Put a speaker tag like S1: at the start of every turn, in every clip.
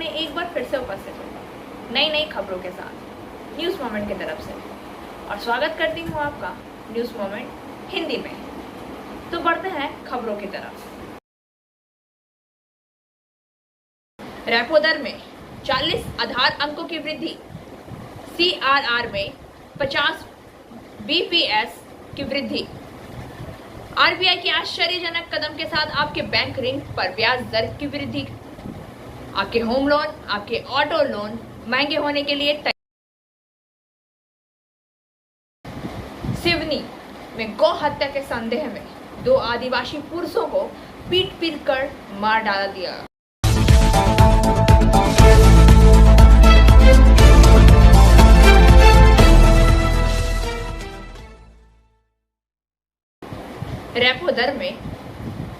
S1: में एक बार फिर से उपस्थित हूँ नई खबरों के साथ न्यूज़ मोमेंट की तरफ से, और स्वागत करती हूँ आपका न्यूज़ मोमेंट हिंदी में। तो बढ़ते हैं खबरों की तरफ। रेपो दर में 40 आधार अंकों की वृद्धि, CRR में 50 BPS की वृद्धि। RBI के आश्चर्यजनक कदम के साथ आपके बैंक ऋण पर ब्याज दर की वृद्धि। आपके होम लोन, आपके ऑटो लोन महंगे होने के लिए तैयार। सिवनी में गौ हत्या के संदेह में 2 आदिवासी पुरुषों को पीट कर मार डाला दिया। रेपो दर में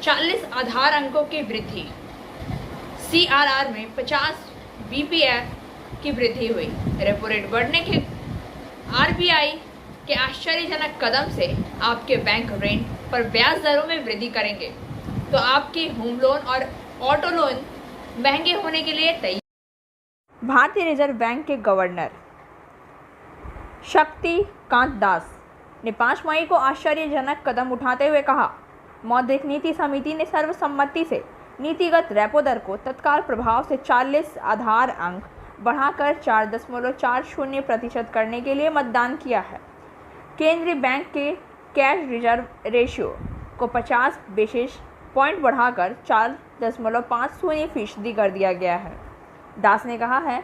S1: 40 आधार अंकों की वृद्धि, CRR में 50 BPS की वृद्धि हुई। रेपो रेट बढ़ने के RBI के आश्चर्यजनक कदम से आपके बैंक ऋण पर ब्याज दरों में वृद्धि करेंगे, तो आपके होम लोन और ऑटो लोन महंगे होने के लिए तैयार। भारतीय रिजर्व बैंक के गवर्नर शक्तिकांत दास ने 5 मई को आश्चर्यजनक कदम उठाते हुए कहा, मौद्रिक नीति समिति ने सर्वसम्मति से नीतिगत रेपो दर को तत्काल प्रभाव से 40 आधार अंक बढ़ाकर 4.40% करने के लिए मतदान किया है। केंद्रीय बैंक के कैश रिजर्व रेशियो को 50 बेसिस पॉइंट बढ़ाकर 4.50% कर दिया गया है। दास ने कहा है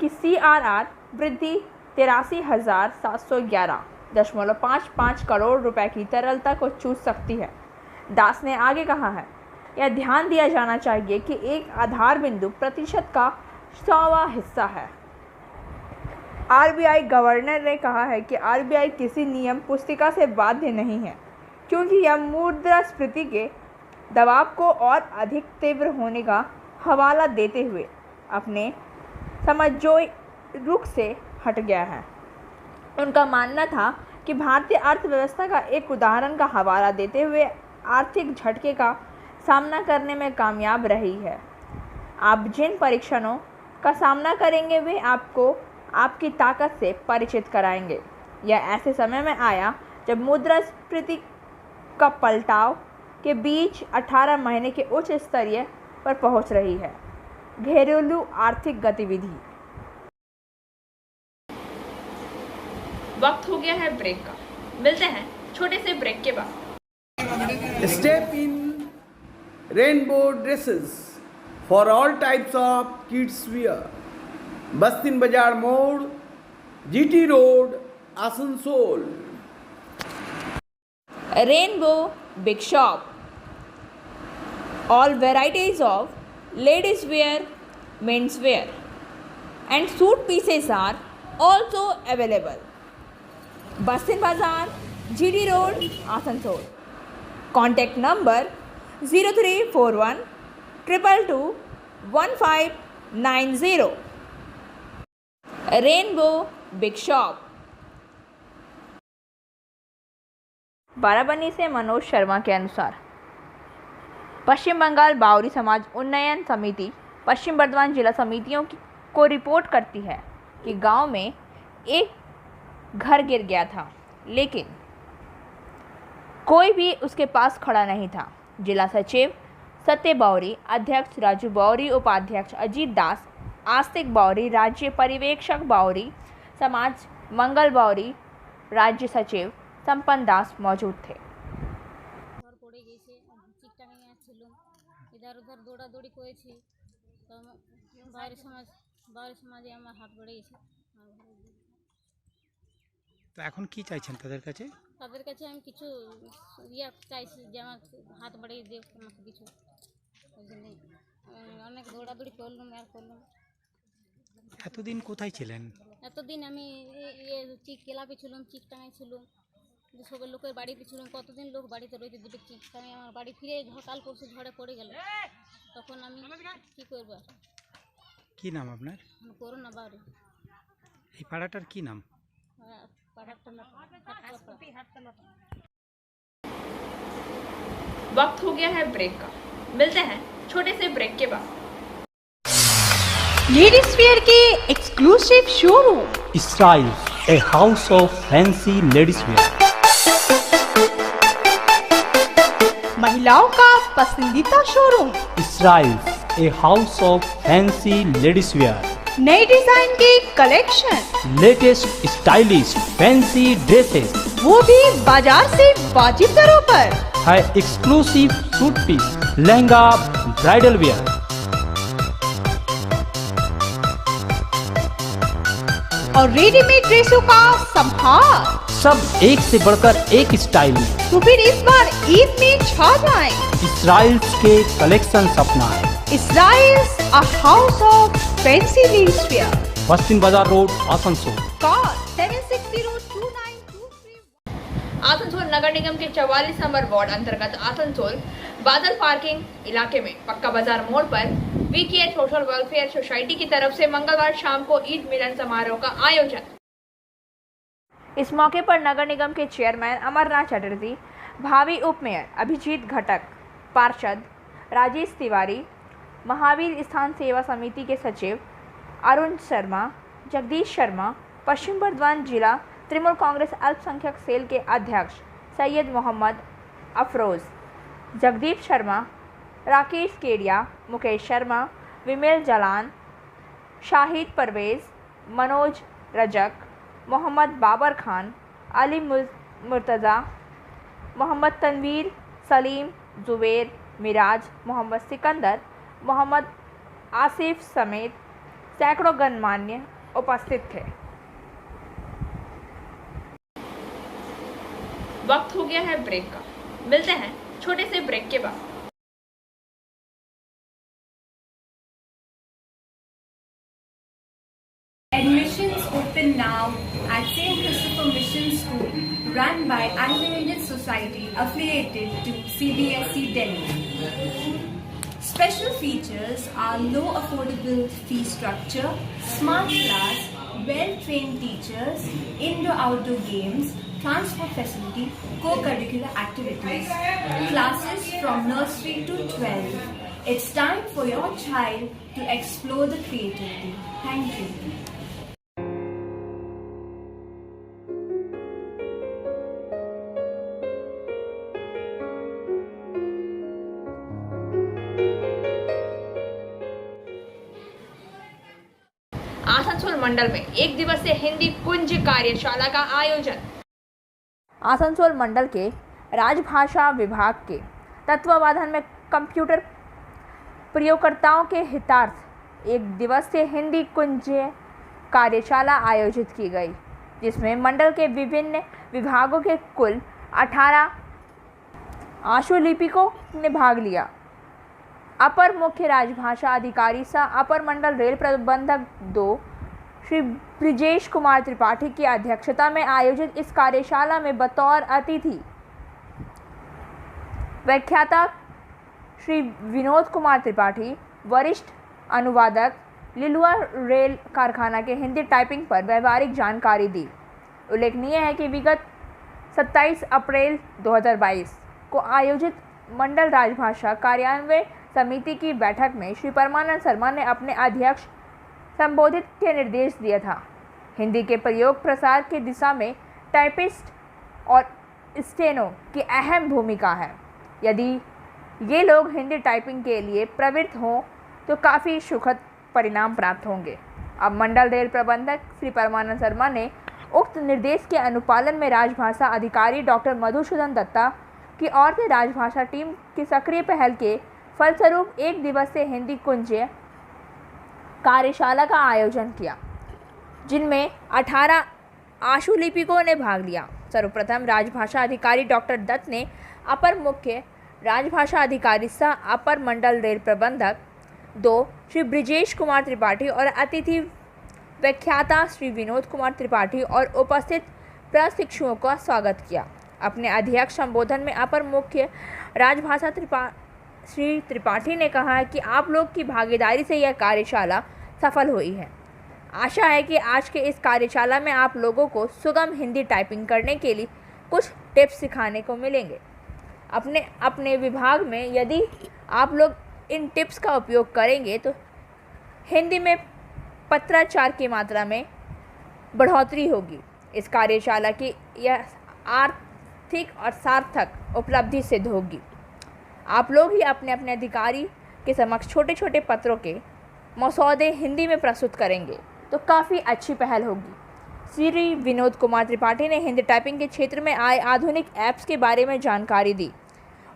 S1: कि CRR वृद्धि 83,711.55 करोड़ रुपए की तरलता को छू सकती है। दास ने आगे कहा है, यह ध्यान दिया जाना चाहिए कि एक आधार बिंदु प्रतिशत का 100वां हिस्सा है। RBI गवर्नर ने कहा है कि RBI किसी नियम पुस्तिका से बाध्य नहीं है, क्योंकि यह मुद्रास्फीति के दबाव को और अधिक तीव्र होने का हवाला देते हुए अपने समझौते रुख से हट गया है। उनका मानना था कि भारतीय अर्थव्यवस्था का एक उदाहरण का हवाला देते हुए आर्थिक झटके का सामना करने में कामयाब रही है। आप जिन परीक्षणों का सामना करेंगे वे आपको आपकी ताकत से परिचित कराएंगे। यह ऐसे समय में आया जब मुद्रास्फीति का पलटाव के बीच 18 महीने के उच्च स्तरीय पर पहुंच रही है। घरेलू आर्थिक गतिविधि। वक्त हो गया है ब्रेक का, मिलते हैं छोटे से ब्रेक के बाद।
S2: Step in rainbow dresses for all types of kids wear. Bastin Bazaar Mode, GT Road, Asansol.
S1: Rainbow Big Shop. All varieties of ladies wear, men's wear and suit pieces are also available. Bastin Bazaar, GT Road, Asansol. Contact number 0341 222 1590. Rainbow Big Shop. Barabanki से मनोज शर्मा के अनुसार पश्चिम बंगाल बाउरी समाज उन्नयन समिति पश्चिम बर्धमान जिला समितियों को report करती है कि गांव में एक घर गिर गया था, लेकिन कोई भी उसके पास खड़ा नहीं था। जिला सचिव सत्य बाउरी, अध्यक्ष राजू बाउरी, उपाध्यक्ष अजीत दास, आस्तिक बाउरी, राज्य पर्यवेक्षक बाउरी समाज मंगल बाउरी, राज्य सचिव संपन्न दास मौजूद थे।
S3: इधर उधर दौड़ादौड़ी করেছি তো বাইরে সমাজে আমার হাত বেড়ে গেছে।
S4: তো এখন কি চাইছেন তাদের কাছে?
S3: তাদের কাছে আমি কিছু চাইছি যে আমার হাত বাড়িয়ে দিয়ে আমাকে কিছু, ওই জন্য অনেক দৌড়াদৌড়ি করলাম আর করলাম।
S4: এতদিন কোথায় ছিলেন?
S3: এতদিন আমি চিক ক্লাবে ছিলাম, চিক টাঙাই ছিলাম, সবের লোকের বাড়িতে ছিলাম। কতদিন লোক বাড়িতে রয়েছে দুটো চিক টাঙাই, আমার বাড়ি ফিরে কাল পরশু ঝড়ে পড়ে গেল, তখন আমি কী করবো?
S4: কি নাম আপনার?
S3: করোনা বাড়ি।
S4: এই পাড়াটার কি নাম?
S1: वक्त हो गया है ब्रेक का, मिलते हैं छोटे से ब्रेक के बाद। लेडीज वेयर के exclusive showroom
S5: Styles, a house of fancy ladies wear.
S1: महिलाओं का पसंदीदा showroom
S5: Styles, a house of fancy ladies wear.
S1: नए डिजाइन के collection,
S5: Latest stylish fancy dresses
S1: वो भी बाजार से वाजिब दरों पर।
S5: है exclusive suit piece, lehenga, bridal wear,
S1: और रेडीमेड ड्रेसों का संभार।
S5: सब एक से बढ़कर एक स्टाइल में।
S1: तो फिर इस बार ईद में छा जाएं।
S5: Styles के कलेक्शन अपना है।
S1: Styles, a house of fancy ladies wear.
S5: बस्तिन बाजार रोड, आसनसोल।
S1: Call 7602923। आसनसोल नगर निगम के 44 नंबर वार्ड अंतर्गत आसनसोल बादल पार्किंग इलाके में पक्का बाजार मोड़ पर VKH सोशल वेलफेयर सोसाइटी की तरफ से मंगलवार शाम को ईद मिलन समारोह का आयोजन। इस मौके पर नगर निगम के चेयरमैन अमरनाथ चटर्जी, भावी उप मेयर अभिजीत घटक, पार्षद राजेश तिवारी, महावीर स्थान सेवा समिति के सचिव अरुण शर्मा, जगदीश शर्मा, पश्चिम बर्धमान जिला तृणमूल कांग्रेस अल्पसंख्यक सेल के अध्यक्ष सैयद मोहम्मद अफरोज़, जगदीप शर्मा, राकेश केडिया, मुकेश शर्मा, विमेल जलान, शाहिद परवेज़, मनोज रजक, मोहम्मद बाबर खान, अली मुर्तज़ा, मोहम्मद तनवीर, सलीम, जुबैर, मिराज, मोहम्मद सिकंदर, मोहम्मद आसिफ समेत सैकड़ों गणमान्य उपस्थित थे। वक्त हो गया है ब्रेक का, मिलते हैं छोटे से ब्रेक के बाद।
S6: Admissions open now at St. Christopher Mission School, run by Anglo-Indian Society affiliated to CBSE Delhi. Special features are low affordable fee structure, smart class, well-trained teachers, indoor-outdoor games, transport facility, co-curricular activities, classes from nursery to 12. It's time for your child to explore the creativity. Thank you.
S1: Asansol मंडल में एक दिवसीय हिंदी कुंज कार्यशाला का आयोजन। आसनसोल मंडल के राजभाषा विभाग के तत्वावधान में कंप्यूटर प्रयोगकर्ताओं के हितार्थ एक दिवसीय हिंदी कुंज कार्यशाला आयोजित की गई, जिसमें मंडल के विभिन्न विभागों के कुल 18 आशुलिपिकों ने भाग लिया। अपर मुख्य राजभाषा अधिकारी सह अपर मंडल रेल प्रबंधक 2 श्री ब्रिजेश कुमार त्रिपाठी की अध्यक्षता में आयोजित इस कार्यशाला में बतौर अतिथि व्याख्याता श्री विनोद कुमार त्रिपाठी, वरिष्ठ अनुवादक, लिलुआ रेल कारखाना के हिंदी टाइपिंग पर व्यवहारिक जानकारी दी। उल्लेखनीय है कि विगत 27 अप्रैल 2022 को आयोजित मंडल राजभाषा कार्यान्वयन समिति की बैठक में श्री परमानंद शर्मा ने अपने अध्यक्ष संबोधित के निर्देश दिया था। हिंदी के प्रयोग प्रसार की दिशा में टाइपिस्ट और स्टेनो की अहम भूमिका है। यदि ये लोग हिंदी टाइपिंग के लिए प्रवृत्त हों तो काफ़ी सुखद परिणाम प्राप्त होंगे। अब मंडल रेल प्रबंधक श्री परमानंद शर्मा ने उक्त निर्देश के अनुपालन में राजभाषा अधिकारी डॉक्टर मधुसूदन दत्ता की ओर से राजभाषा टीम की सक्रिय पहल के फलस्वरूप एक दिवसीय हिंदी कुंज कार्यशाला का आयोजन किया, जिनमें 18 आशुलिपिकों ने भाग लिया। सर्वप्रथम राजभाषा अधिकारी डॉक्टर दत्त ने अपर मुख्य राजभाषा अधिकारी सह अपर मंडल रेल प्रबंधक 2 श्री ब्रिजेश कुमार त्रिपाठी और अतिथि व्याख्याता श्री विनोद कुमार त्रिपाठी और उपस्थित प्रशिक्षुओं का स्वागत किया। अपने अध्यक्ष संबोधन में अपर मुख्य राजभाषा श्री त्रिपाठी ने कहा कि आप लोग की भागीदारी से यह कार्यशाला सफल हुई है। आशा है कि आज के इस कार्यशाला में आप लोगों को सुगम हिंदी टाइपिंग करने के लिए कुछ टिप्स सिखाने को मिलेंगे। अपने अपने विभाग में यदि आप लोग इन टिप्स का उपयोग करेंगे तो हिंदी में पत्राचार की मात्रा में बढ़ोतरी होगी। इस कार्यशाला की यह आर्थिक और सार्थक उपलब्धि सिद्ध होगी। आप लोग ही अपने अपने अधिकारी के समक्ष छोटे छोटे पत्रों के मसौदे हिंदी में प्रस्तुत करेंगे तो काफ़ी अच्छी पहल होगी। श्री विनोद कुमार त्रिपाठी ने हिंदी टाइपिंग के क्षेत्र में आए आधुनिक ऐप्स के बारे में जानकारी दी।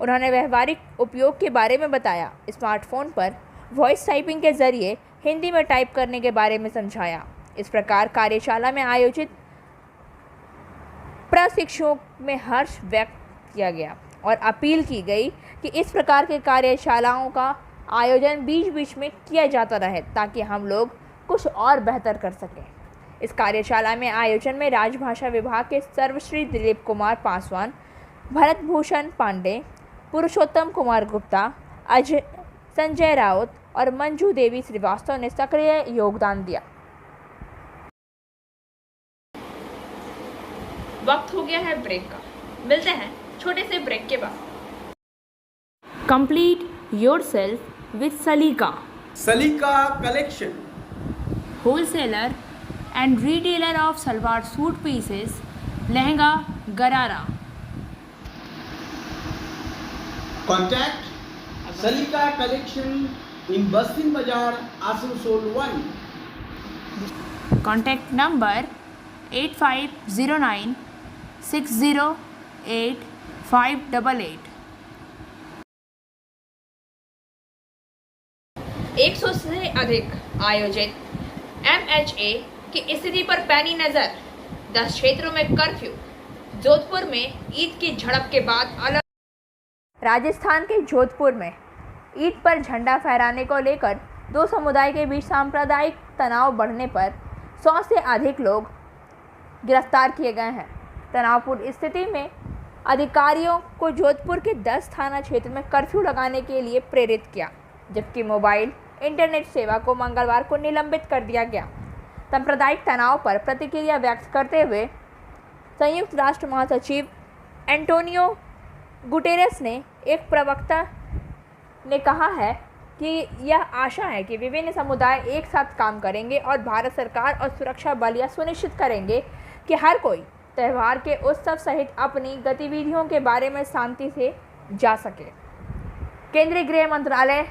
S1: उन्होंने व्यवहारिक उपयोग के बारे में बताया। स्मार्टफोन पर वॉइस टाइपिंग के जरिए हिंदी में टाइप करने के बारे में समझाया। इस प्रकार कार्यशाला में आयोजित प्रशिक्षुओं में हर्ष व्यक्त किया गया और अपील की गई कि इस प्रकार के कार्यशालाओं का आयोजन बीच बीच में किया जाता रहे ताकि हम लोग कुछ और बेहतर कर सकें। इस कार्यशाला में आयोजन में राजभाषा विभाग के सर्वश्री दिलीप कुमार पासवान, भरत भूषण पांडे, पुरुषोत्तम कुमार गुप्ता, संजय राउत और मंजू देवी श्रीवास्तव ने सक्रिय योगदान दिया। वक्त हो गया है ब्रेक का। मिलते हैं छोटे से ब्रेक के बाद। कंप्लीट योरसेल्फ विद सलीका।
S2: सलीका collection,
S1: wholesaler and retailer of salwar suit pieces, lehenga, गरारा।
S2: कॉन्टैक्ट सलीका कलेक्शन इन बस्तिन बाजार, आसनसोल 1।
S1: Contact number 8509 608 588। 100 से अधिक आयोजित MHA की स्थिति पर पैनी नजर। 10 क्षेत्रों में कर्फ्यू। जोधपुर में ईद की झड़प के बाद अलग। राजस्थान के जोधपुर में ईद पर झंडा फहराने को लेकर दो समुदाय के बीच सांप्रदायिक तनाव बढ़ने पर 100 से अधिक लोग गिरफ्तार किए गए हैं। तनावपूर्ण स्थिति में अधिकारियों को जोधपुर के 10 थाना क्षेत्र में कर्फ्यू लगाने के लिए प्रेरित किया, जबकि मोबाइल इंटरनेट सेवा को मंगलवार को निलंबित कर दिया गया। सांप्रदायिक तनाव पर प्रतिक्रिया व्यक्त करते हुए संयुक्त राष्ट्र महासचिव एंटोनियो गुटेरेस ने एक प्रवक्ता ने कहा है कि यह आशा है कि विभिन्न समुदाय एक साथ काम करेंगे और भारत सरकार और सुरक्षा बल यह सुनिश्चित करेंगे कि हर कोई त्यौहार के उत्सव सहित अपनी गतिविधियों के बारे में शांति से जा सके। केंद्रीय गृह मंत्रालय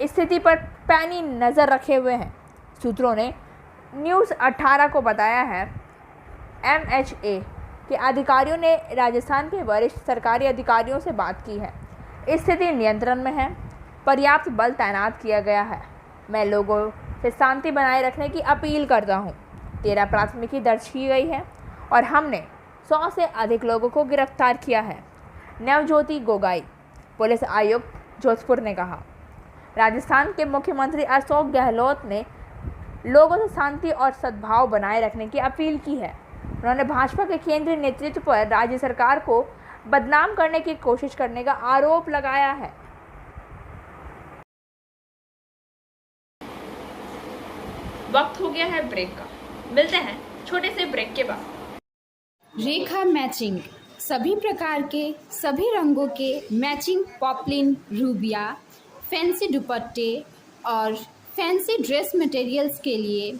S1: स्थिति पर पैनी नज़र रखे हुए हैं। सूत्रों ने न्यूज़ 18 को बताया है MHA के अधिकारियों ने राजस्थान के वरिष्ठ सरकारी अधिकारियों से बात की है। स्थिति नियंत्रण में है, पर्याप्त बल तैनात किया गया है। मैं लोगों से शांति बनाए रखने की अपील करता हूँ। 13 प्राथमिकी दर्ज की गई है और हमने 100 से अधिक लोगों को गिरफ्तार किया है। नवज्योति गोगाई, पुलिस आयुक्त जोधपुर ने कहा। राजस्थान के मुख्यमंत्री अशोक गहलोत ने लोगों से शांति और सद्भाव बनाए रखने की अपील की है। उन्होंने भाजपा के केंद्रीय नेतृत्व पर राज्य सरकार को बदनाम करने की कोशिश करने का आरोप लगाया है। वक्त हो गया है ब्रेक का। मिलते हैं छोटे से ब्रेक के बाद।
S6: रेखा मैचिंग, सभी प्रकार के सभी रंगों के मैचिंग पॉपलिन, रूबिया, फैंसी दुपट्टे और फैंसी ड्रेस मटेरियल्स के लिए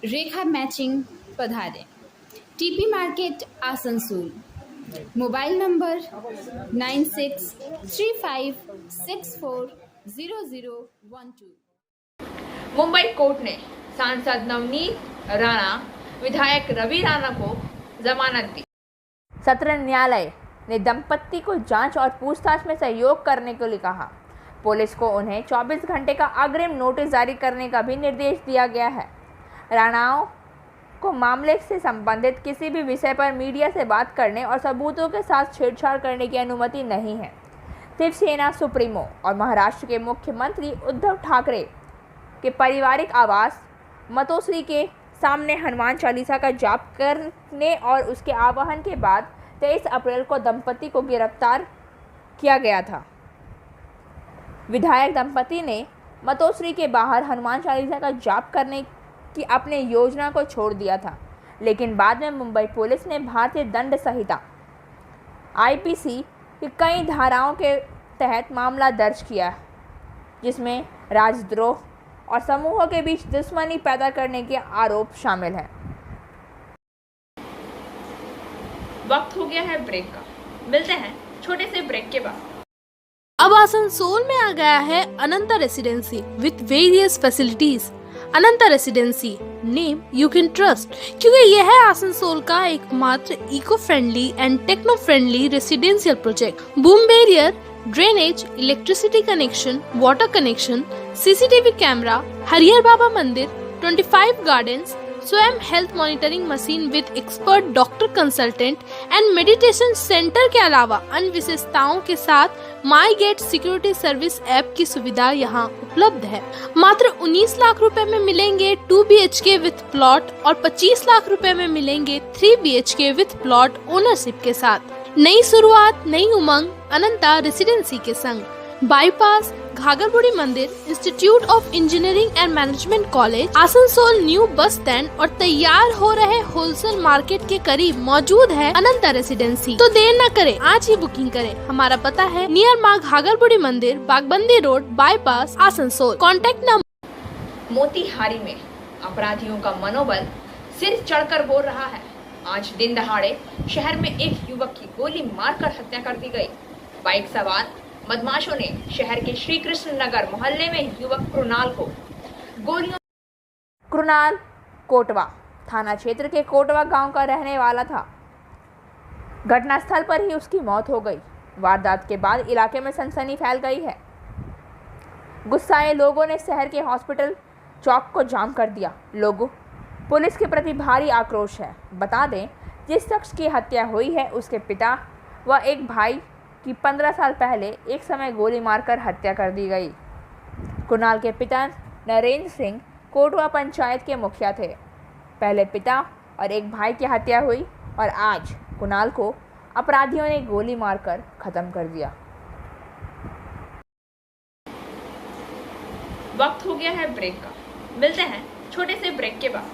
S6: रेखा मैचिंग पधारें। TP market, Asansol. Mobile number 9635640012।
S1: Mumbai court ने सांसद नवनीत राणा, विधायक रवि राणा को जमानत दी। सत्र न्यायालय ने दंपत्ति को जांच और पूछताछ में सहयोग करने के लिए कहा। पुलिस को उन्हें 24 घंटे का अग्रिम नोटिस जारी करने का भी निर्देश दिया गया है। राणाओं को मामले से संबंधित किसी भी विषय पर मीडिया से बात करने और सबूतों के साथ छेड़छाड़ करने की अनुमति नहीं है। शिवसेना सुप्रीमो और महाराष्ट्र के मुख्यमंत्री उद्धव ठाकरे के पारिवारिक आवास मतोश्री के सामने हनुमान चालीसा का जाप करने और उसके आवाहन के बाद 23 अप्रैल को दंपति को गिरफ्तार किया गया था। विधायक दंपति ने मतोश्री के बाहर हनुमान चालीसा का जाप करने की अपने योजना को छोड़ दिया था, लेकिन बाद में मुंबई पुलिस ने भारतीय दंड संहिता IPC की कई धाराओं के तहत मामला दर्ज किया, जिसमें राजद्रोह, और समूहों के बीच दुश्मनी पैदा करने के आरोप शामिल हैं।
S7: वक्त हो गया है ब्रेक का, मिलते हैं छोटे से ब्रेक के बाद।
S8: अब आसनसोल में आ गया है Ananta residency with various facilities. Ananta residency, name you can trust, क्योंकि यह है आसनसोल का एकमात्र eco friendly and techno friendly residential project. Boom barrier, drainage, electricity connection, water connection, CCTV camera, Harihar Baba Mandir, 25 gardens, स्वयं health monitoring machine with expert doctor consultant and meditation centre के अलावा अन्य विशेषताओं के साथ my gate security service app की सुविधा यहाँ उपलब्ध है। मात्र 19 लाख रुपए में मिलेंगे 2 BHK विथ प्लॉट और 25 लाख रुपए में मिलेंगे 3 BHK विथ प्लॉट ओनरशिप के साथ। नई शुरुआत, नई उमंग अनंता रेसिडेंसी के संग। बाईपास, घाघरबुड़ी मंदिर, institute of engineering and management college, Asansol new bus stand और तैयार हो रहे होलसेल मार्केट के करीब मौजूद है अनंता रेसिडेंसी। तो देर न करें, आज ही बुकिंग करें। हमारा पता है near Maa Ghagharburi Mandir, Bagbandi road, bypass, Asansol. Contact number.
S7: Motihari में अपराधियों का मनोबल सिर चढ़कर बोल रहा है। आज दिन दहाड़े शहर में एक युवक की गोली मारकर हत्या कर दी गई। बाइक सवार बदमाशों ने शहर के श्री कृष्ण नगर मोहल्ले में युवक कृणाल को गोलियों।
S1: कृणाल कोटवा थाना क्षेत्र के कोटवा गांव का रहने वाला था। घटनास्थल पर ही उसकी मौत हो गई। वारदात के बाद इलाके में सनसनी फैल गई है। गुस्साए लोगों ने शहर के हॉस्पिटल चौक को जाम कर दिया। लोगों पुलिस के प्रति भारी आक्रोश है। बता दें, जिस शख्स की हत्या हुई है उसके पिता व एक भाई की 15 साल पहले एक समय गोली मारकर हत्या कर दी गई। कुणाल के पिता नरेंद्र सिंह कोटवा पंचायत के मुखिया थे। पहले पिता और एक भाई की हत्या हुई और आज कुणाल को अपराधियों ने गोली मारकर खत्म कर दिया।
S7: वक्त हो गया है ब्रेक का, मिलते हैं छोटे से ब्रेक के बाद।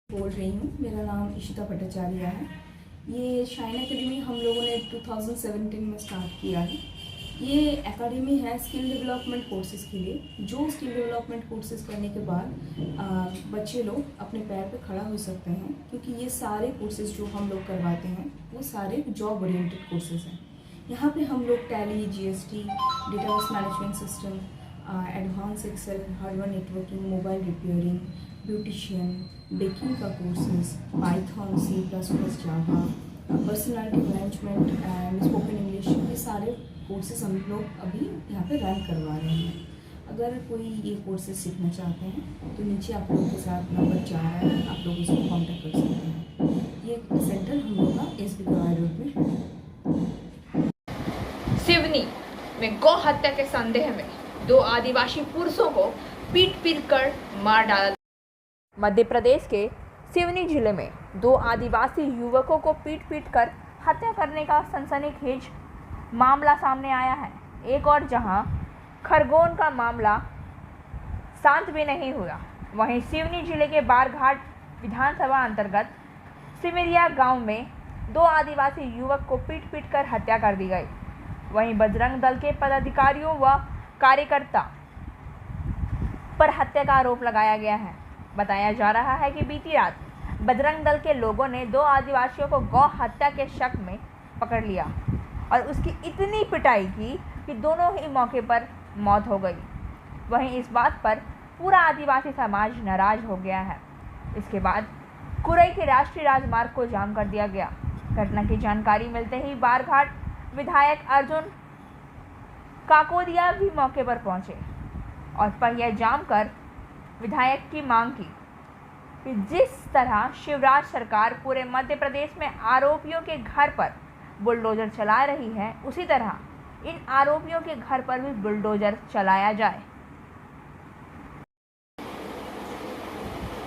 S9: बोल रही हूँ, मेरा नाम इशिता भट्टाचार्य है। ये शाइन एकेडमी हम लोगों ने 2017 में स्टार्ट किया है। ये एकेडमी है स्किल डेवलपमेंट कोर्सेज़ के लिए, जो स्किल डेवलपमेंट कोर्सेज़ करने के बाद बच्चे लोग अपने पैर पे खड़ा हो सकते हैं, क्योंकि ये सारे कोर्सेज़ जो हम लोग करवाते हैं वो सारे जॉब ओरिएंटेड कोर्सेज़ हैं। यहाँ पे हम लोग tally, GST, database management system, advance excel, hardware networking, mobile repairing, beautician, baking का courses, python, C++, java, personality management and spoken English, ये सारे कोर्सेज हम लोग अभी यहाँ पे रन करवा रहे हैं। अगर कोई ये कोर्सेज सीखना चाहते हैं तो नीचे आप लोगों के साथ नंबर जा रहा है, आप लोग उसको कॉन्टेक्ट कर सकते हैं। ये सेंटर हम लोग का SB गवाई रोड में है।
S7: सिवनी में गौ हत्या के संदेह में 2 आदिवासी पुरुषों को पीट कर मार डाला।
S1: मध्य प्रदेश के सिवनी जिले में 2 आदिवासी युवकों को पीट कर हत्या करने का सनसनीखेज मामला सामने आया है। एक और जहां खरगोन का मामला शांत भी नहीं हुआ, वहीं सिवनी जिले के बारघाट विधानसभा अंतर्गत सिमरिया गांव में 2 आदिवासी युवक को पीट कर हत्या कर दी गई। वहीं बजरंग दल के पदाधिकारियों व कार्यकर्ता पर हत्या का आरोप लगाया गया है। बताया जा रहा है कि बीती रात बजरंग दल के लोगों ने 2 आदिवासियों को गौ हत्या के शक में पकड़ लिया और उसकी इतनी पिटाई की कि दोनों ही मौके पर मौत हो गई। वहीं इस बात पर पूरा आदिवासी समाज नाराज हो गया है। इसके बाद कुरई के राष्ट्रीय राजमार्ग को जाम कर दिया गया। घटना की जानकारी मिलते ही बारघाट विधायक अर्जुन काकोदिया भी मौके पर पहुंचे और पहिया जाम कर विधायक की मांग की कि जिस तरह शिवराज सरकार पूरे मध्य प्रदेश में आरोपियों के घर पर बुलडोजर चला रही है, उसी तरह इन आरोपियों के घर पर भी बुलडोजर चलाया जाए।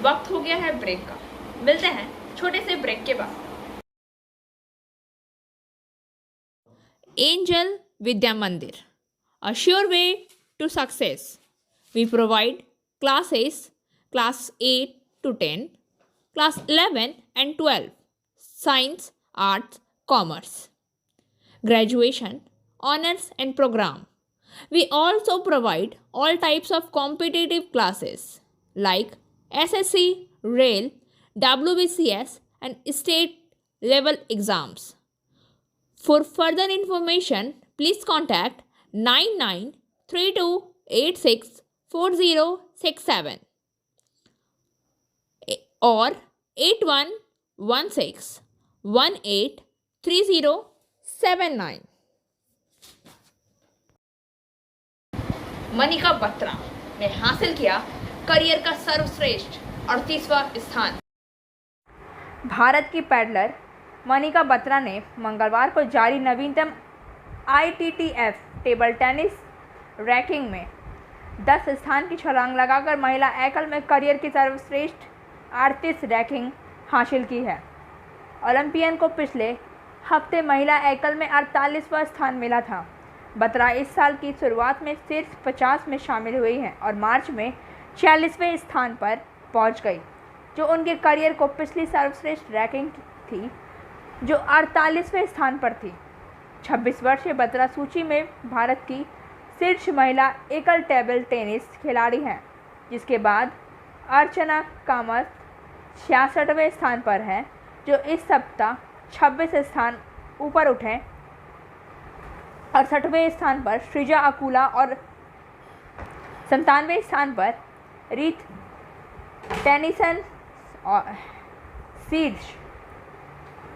S7: वक्त हो गया है ब्रेक का, मिलते हैं छोटे से ब्रेक के बाद। एंजल विद्या मंदिर, a sure way to success. We provide classes class 8 to 10, class 11 and 12, science, arts, commerce, graduation, honors and program,
S10: We also provide all types of competitive classes like SSC, Rail, WBCS and state level exams. For further information, please contact 9932864067 or 8116183079.
S7: Manika Batra ने हासिल किया career का सर्वश्रेष्ठ 38वां स्थान।
S1: भारत की peddler Manika Batra ने मंगलवार को जारी नवीनतम ITTF टेबल टेनिस रैंकिंग में 10 स्थान की छलांग लगाकर महिला एकल में करियर की सर्वश्रेष्ठ 38 रैंकिंग हासिल की है। ओलंपियन को पिछले हफ्ते महिला एकल में 48वां स्थान मिला था। बत्रा इस साल की शुरुआत में शीर्ष 50 में शामिल हुई हैं और मार्च में 46वें स्थान पर पहुंच गई, जो उनके करियर को पिछली सर्वश्रेष्ठ रैंकिंग थी जो 48वें स्थान पर थी। 26 वर्षीय बत्रा सूची में भारत की शीर्ष महिला एकल टेबल टेनिस खिलाड़ी हैं, जिसके बाद अर्चना कामत 66वें स्थान पर है, जो इस सप्ताह 26 स्थान ऊपर उठे। 68वें स्थान पर श्रीजा अकुला और 97वें स्थान पर रीत टेनिसन और शीर्ष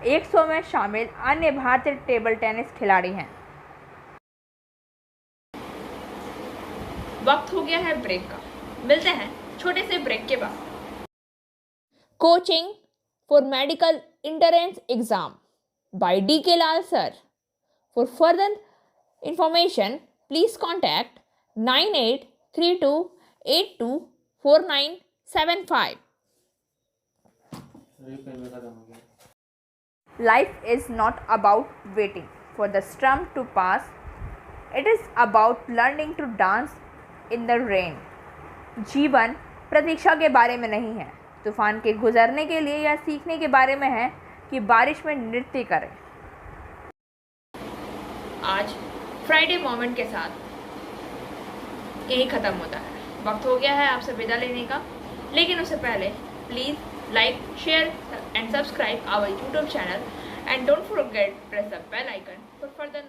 S1: 100 में शामिल अन्य भारतीय टेबल टेनिस खिलाड़ी हैं।
S7: वक्त हो गया है ब्रेक का, मिलते हैं छोटे से ब्रेक के बाद।
S10: Coaching for medical entrance exam by D.K. Lal sir. For further information, please contact 9832824975.
S1: Life is not about waiting for the storm to pass. It is about learning to dance in the rain. जीवन प्रतीक्षा के बारे में नहीं है, तूफान के गुजरने के लिए या सीखने के बारे में है कि बारिश में नृत्य करें।
S7: आज फ्राइडे मोमेंट के साथ यही खत्म होता है। वक्त हो गया है आपसे विदा लेने का, लेकिन उससे पहले please like, share and subscribe our YouTube channel and don't forget press the bell icon for further